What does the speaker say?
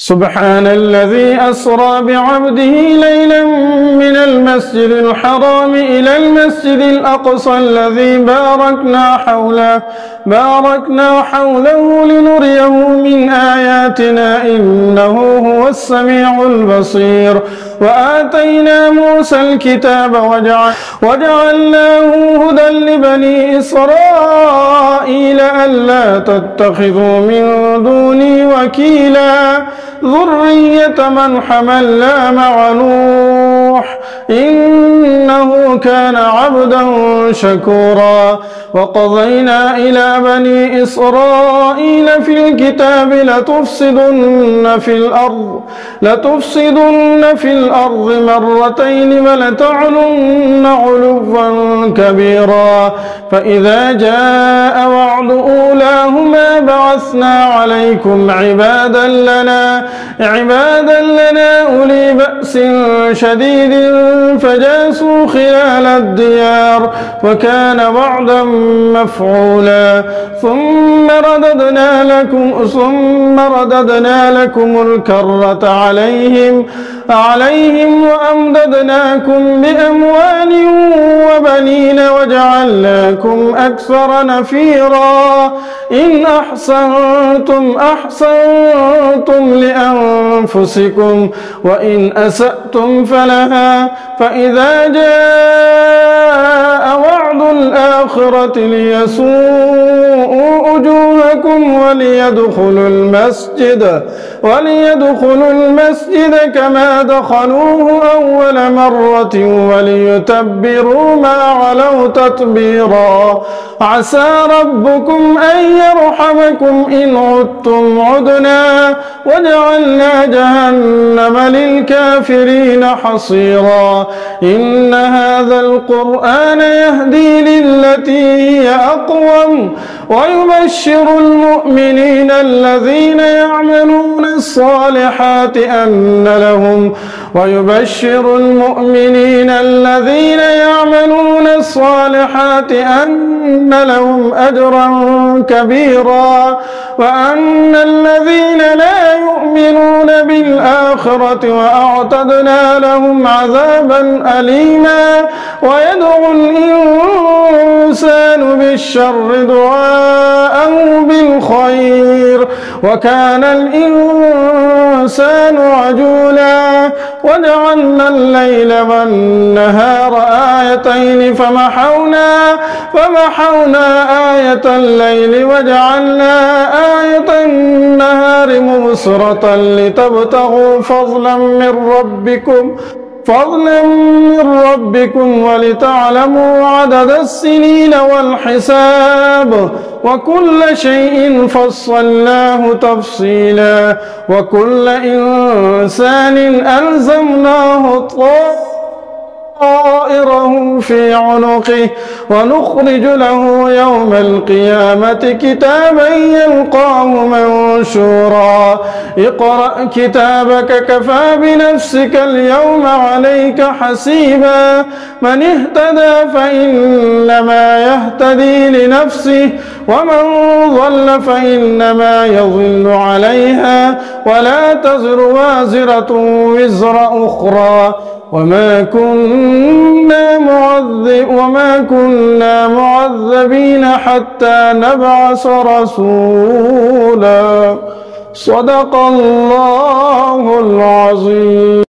سبحان الذي أسرى بعبده ليلا من المسجد الحرام إلى المسجد الأقصى الذي باركنا حوله لنريه من آياتنا إنه هو السميع البصير. وآتينا موسى الكتاب وجعلناه هدى لبني إسرائيل ألا تتخذوا من دوني وكيلا ذرية من حملنا مع نوح إنه كان عبدا شكورا. وقضينا إلى بني إسرائيل في الكتاب لتفسدن في الأرض مرتين ولتعلن علوا كبيرا. فإذا جاء وعد أولاهما بعثنا عليكم عبادا لنا أولي بأس شديد فجاسوا خلال الديار وكان وعدا مفعولا. ثم رددنا لكم الكرة عليهم وأمددناكم بأموال وبنين وجعلناكم أكثر نفيرا. إن أحسنتم لأنفسكم وإن أسأتم فلها. فإذا جاء وعد الآخرة ليسوءوا وجوهكم وليدخلوا المسجد كما دخلوه أول مرة وليتبروا ما علوا تتبيرا. عسى ربكم أن يرحمكم إن عدتم عدنا وجعلنا جهنم للكافرين حصيرا. إن هذا القرآن يهدي للتي هي أقوم ويبشر المؤمنين الذين يعملون الصالحات أن لهم أجرا كبيرا. وأن الذين لا يؤمنون بالآخرة وأعتدنا لهم عذابا أليما. ويدعو الإنسان بالشر دعاءه بالخير وكان الإنسان عجولا. وجعلنا الليل والنهار آيتين فمحونا آية الليل وجعلنا آية النهار مبصرة لتبتغوا فضلا من ربكم ولتعلموا عدد السنين والحساب وكل شيء فصلناه تفصيلا. وكل إنسان ألزمناه طائره في عنقه ونخرج له يوم القيامة كتابا يلقاه منشورا. اقرأ كتابك كفى بنفسك اليوم عليك حسيبا. من اهتدى فإنما يهتدي لنفسه ومن ضل فإنما يضل عليها ولا تزر وازرة وزر أخرى. وما كنا معذبين حتى نبعث رسولا. صدق الله العظيم.